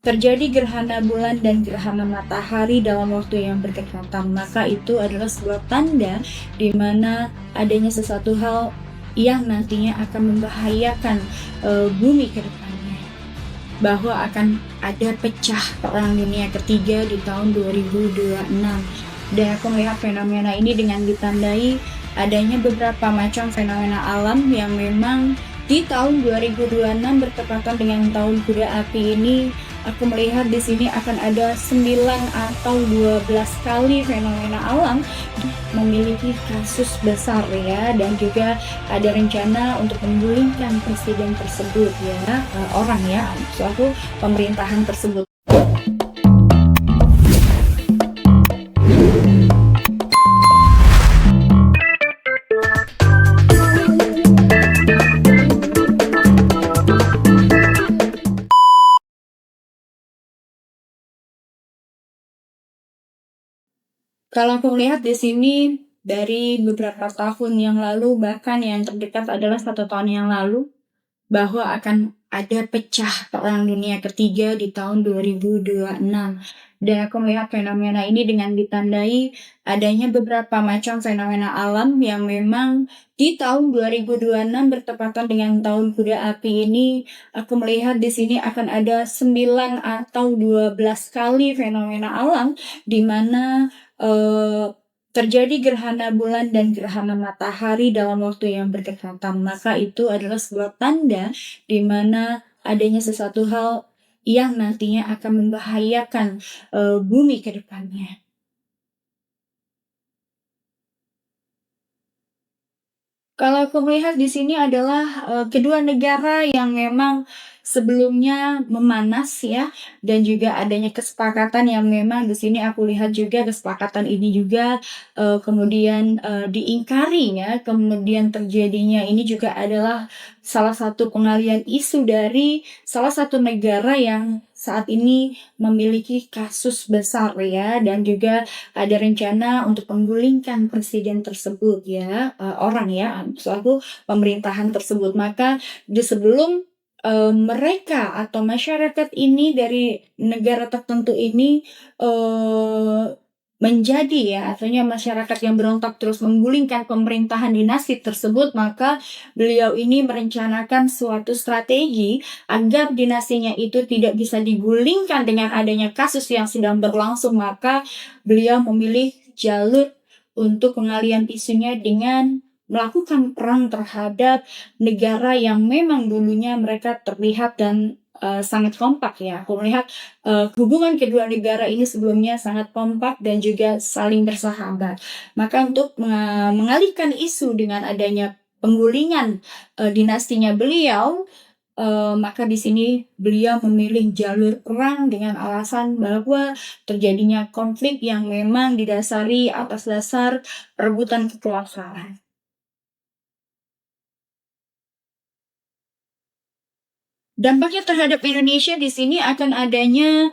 terjadi gerhana bulan dan gerhana matahari dalam waktu yang berdekatan, maka itu adalah sebuah tanda di mana adanya sesuatu hal yang nantinya akan membahayakan bumi ke depannya, bahwa akan ada pecah perang dunia ketiga di tahun 2026. Dan aku melihat fenomena ini dengan ditandai adanya beberapa macam fenomena alam yang memang di tahun 2026 bertepatan dengan tahun kuda api ini. Aku melihat di sini akan ada 9 atau 12 kali fenomena alam memiliki kasus besar ya, dan juga ada rencana untuk menggulingkan presiden tersebut ya, orang ya, suatu pemerintahan tersebut. Kalau aku melihat di sini dari beberapa tahun yang lalu, bahkan yang terdekat adalah 1 tahun yang lalu, bahwa akan ada pecah perang dunia ketiga di tahun 2026. Dan aku melihat fenomena ini dengan ditandai adanya beberapa macam fenomena alam yang memang di tahun 2026 bertepatan dengan tahun kuda api ini. Aku melihat di sini akan ada 9 atau 12 kali fenomena alam di mana terjadi gerhana bulan dan gerhana matahari dalam waktu yang berdekatan, maka itu adalah sebuah tanda di mana adanya sesuatu hal yang nantinya akan membahayakan bumi ke depannya. Kalau aku melihat di sini adalah kedua negara yang memang sebelumnya memanas ya, dan juga adanya kesepakatan yang memang di sini aku lihat juga kesepakatan ini juga kemudian diingkari ya, kemudian terjadinya ini juga adalah salah satu pengalian isu dari salah satu negara yang saat ini memiliki kasus besar ya, dan juga ada rencana untuk menggulingkan presiden tersebut ya, orang ya, suatu pemerintahan tersebut. Maka di sebelum mereka atau masyarakat ini dari negara tertentu ini menjadi ya, artinya masyarakat yang berontak terus menggulingkan pemerintahan dinasti tersebut, maka beliau ini merencanakan suatu strategi agar dinastinya itu tidak bisa digulingkan dengan adanya kasus yang sedang berlangsung. Maka beliau memilih jalur untuk pengalian isunya dengan melakukan perang terhadap negara yang memang dulunya mereka terlihat dan sangat kompak ya. Aku melihat hubungan kedua negara ini sebelumnya sangat kompak dan juga saling bersahabat. Maka untuk mengalihkan isu dengan adanya penggulingan dinastinya beliau, maka di sini beliau memilih jalur perang dengan alasan bahwa terjadinya konflik yang memang didasari atas dasar perebutan kekuasaan. Dampaknya terhadap Indonesia di sini akan adanya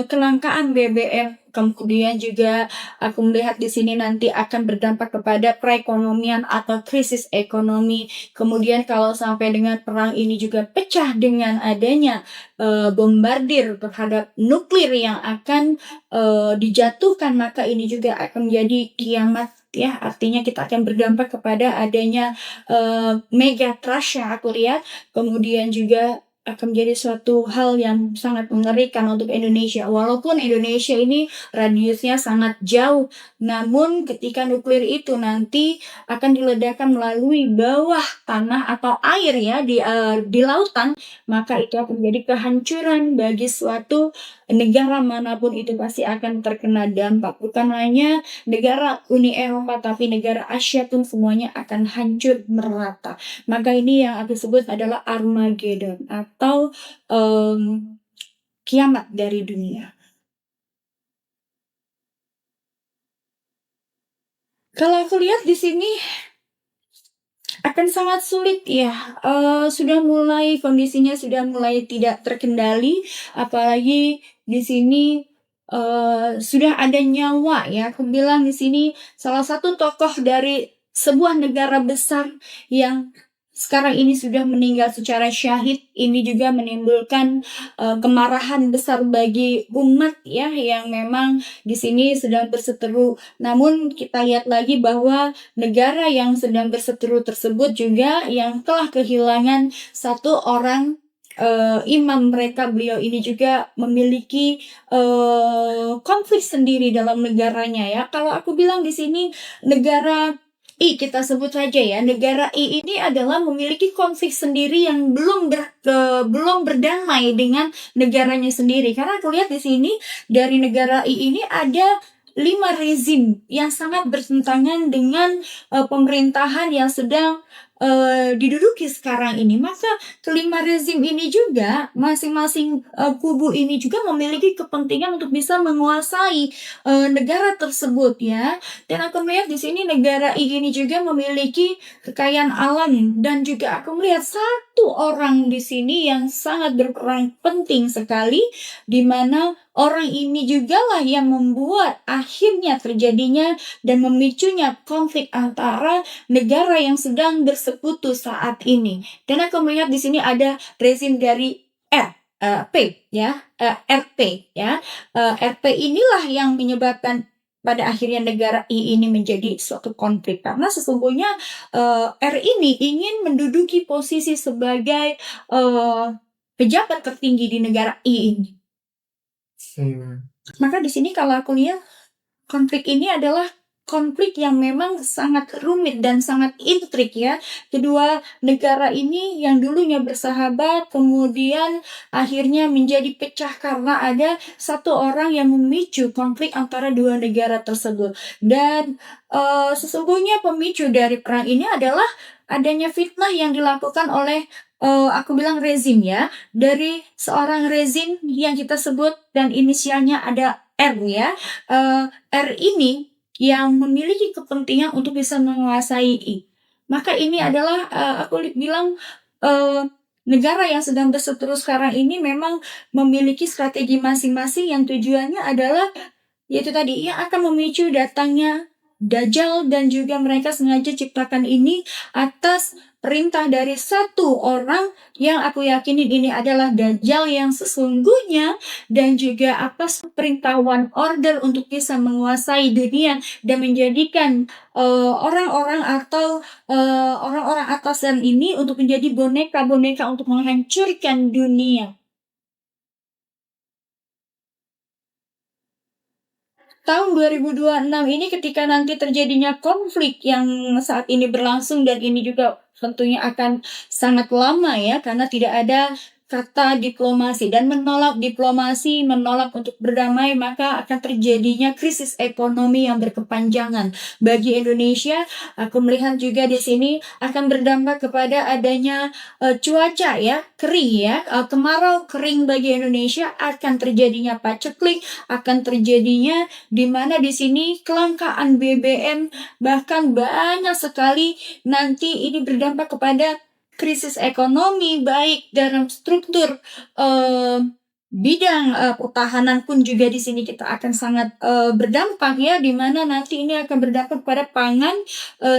kelangkaan BBM, kemudian juga aku melihat di sini nanti akan berdampak kepada perekonomian atau krisis ekonomi. Kemudian kalau sampai dengan perang ini juga pecah dengan adanya bombardir terhadap nuklir yang akan dijatuhkan, maka ini juga akan menjadi kiamat ya, artinya kita akan berdampak kepada adanya mega trust yang aku lihat. Kemudian juga akan menjadi suatu hal yang sangat mengerikan untuk Indonesia. Walaupun Indonesia ini radiusnya sangat jauh, namun ketika nuklir itu nanti akan diledakkan melalui bawah tanah atau air ya, di lautan, maka itu akan menjadi kehancuran bagi suatu negara manapun, itu pasti akan terkena dampak. Bukan hanya negara Uni Eropa, tapi negara Asia pun semuanya akan hancur merata. Maka ini yang aku sebut adalah Armageddon atau kiamat dari dunia. Kalau aku lihat di sini akan sangat sulit ya. Kondisinya sudah mulai tidak terkendali, apalagi di sini sudah ada nyawa ya. Aku bilang di sini salah satu tokoh dari sebuah negara besar yang sekarang ini sudah meninggal secara syahid. Ini juga menimbulkan kemarahan besar bagi umat ya, yang memang di sini sedang berseteru. Namun kita lihat lagi bahwa negara yang sedang berseteru tersebut juga yang telah kehilangan satu orang imam mereka. Beliau ini juga memiliki konflik sendiri dalam negaranya ya. Kalau aku bilang di sini negara I, kita sebut saja ya, negara I ini adalah memiliki konflik sendiri yang belum berdamai dengan negaranya sendiri. Karena aku lihat di sini dari negara I ini ada 5 rezim yang sangat bertentangan dengan pemerintahan yang sedang diduduki sekarang ini. Maka kelima rezim ini juga masing-masing kubu ini juga memiliki kepentingan untuk bisa menguasai negara tersebut ya. Dan aku melihat di sini negara ini juga memiliki kekayaan alam, dan juga aku melihat satu orang di sini yang sangat berperan penting sekali, di mana orang ini jugalah yang membuat akhirnya terjadinya dan memicunya konflik antara negara yang sedang bersekutu saat ini. Dan aku melihat di sini ada rezim dari P ya, RP ya. RP inilah yang menyebabkan pada akhirnya negara I ini menjadi suatu konflik, karena sesungguhnya R ini ingin menduduki posisi sebagai pejabat tertinggi di negara I ini. Maka di sini kalau aku lihat konflik ini adalah konflik yang memang sangat rumit dan sangat intrik ya. Kedua negara ini yang dulunya bersahabat kemudian akhirnya menjadi pecah karena ada satu orang yang memicu konflik antara dua negara tersebut. Dan sesungguhnya pemicu dari perang ini adalah adanya fitnah yang dilakukan oleh aku bilang rezim ya, dari seorang rezim yang kita sebut dan inisialnya ada R ya. R ini yang memiliki kepentingan untuk bisa menguasai I. Maka ini adalah aku bilang negara yang sedang berseteru sekarang ini memang memiliki strategi masing-masing yang tujuannya adalah yaitu tadi yang akan memicu datangnya Dajjal, dan juga mereka sengaja ciptakan ini atas perintah dari satu orang yang aku yakinin ini adalah Dajjal yang sesungguhnya, dan juga atas perintah one order untuk bisa menguasai dunia dan menjadikan orang-orang atau orang-orang atasan ini untuk menjadi boneka-boneka untuk menghancurkan dunia. Tahun 2026 ini ketika nanti terjadinya konflik yang saat ini berlangsung, dan ini juga tentunya akan sangat lama ya, karena tidak ada kata diplomasi dan menolak diplomasi, menolak untuk berdamai, maka akan terjadinya krisis ekonomi yang berkepanjangan bagi Indonesia. Aku melihat juga di sini akan berdampak kepada adanya cuaca ya, kering ya, kemarau kering bagi Indonesia, akan terjadinya paceklik, akan terjadinya di mana di sini kelangkaan BBM, bahkan banyak sekali nanti ini berdampak kepada krisis ekonomi baik dalam struktur bidang pertahanan pun juga di sini kita akan sangat berdampak ya, di mana nanti ini akan berdampak pada pangan,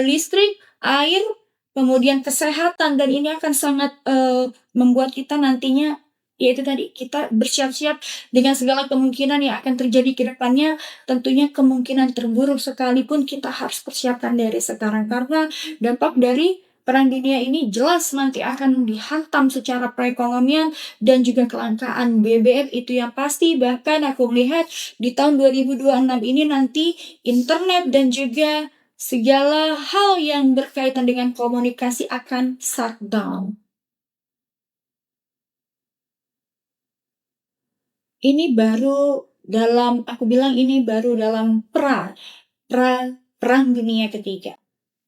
listrik, air, kemudian kesehatan, dan ini akan sangat membuat kita nantinya yaitu tadi kita bersiap-siap dengan segala kemungkinan yang akan terjadi ke depannya. Tentunya kemungkinan terburuk sekalipun kita harus persiapkan dari sekarang, karena dampak dari perang dunia ini jelas nanti akan dihantam secara perekonomian dan juga kelangkaan BBM itu yang pasti. Bahkan aku melihat di tahun 2026 ini nanti internet dan juga segala hal yang berkaitan dengan komunikasi akan shutdown. Ini baru dalam, aku bilang ini baru dalam perang dunia ketiga.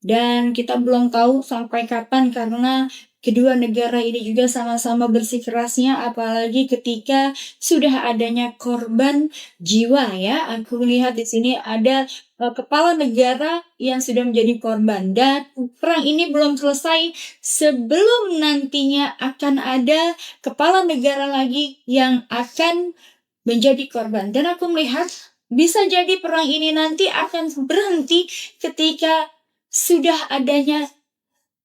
Dan kita belum tahu sampai kapan, karena kedua negara ini juga sama-sama bersikeras-kerasnya, apalagi ketika sudah adanya korban jiwa ya. Aku lihat di sini ada kepala negara yang sudah menjadi korban, dan perang ini belum selesai sebelum nantinya akan ada kepala negara lagi yang akan menjadi korban. Dan aku melihat bisa jadi perang ini nanti akan berhenti ketika sudah adanya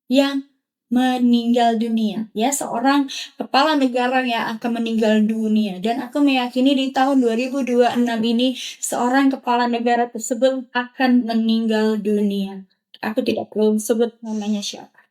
yang meninggal dunia, ya, seorang kepala negara yang akan meninggal dunia, dan aku meyakini di tahun 2026 ini seorang kepala negara tersebut akan meninggal dunia. Aku tidak perlu sebut namanya siapa.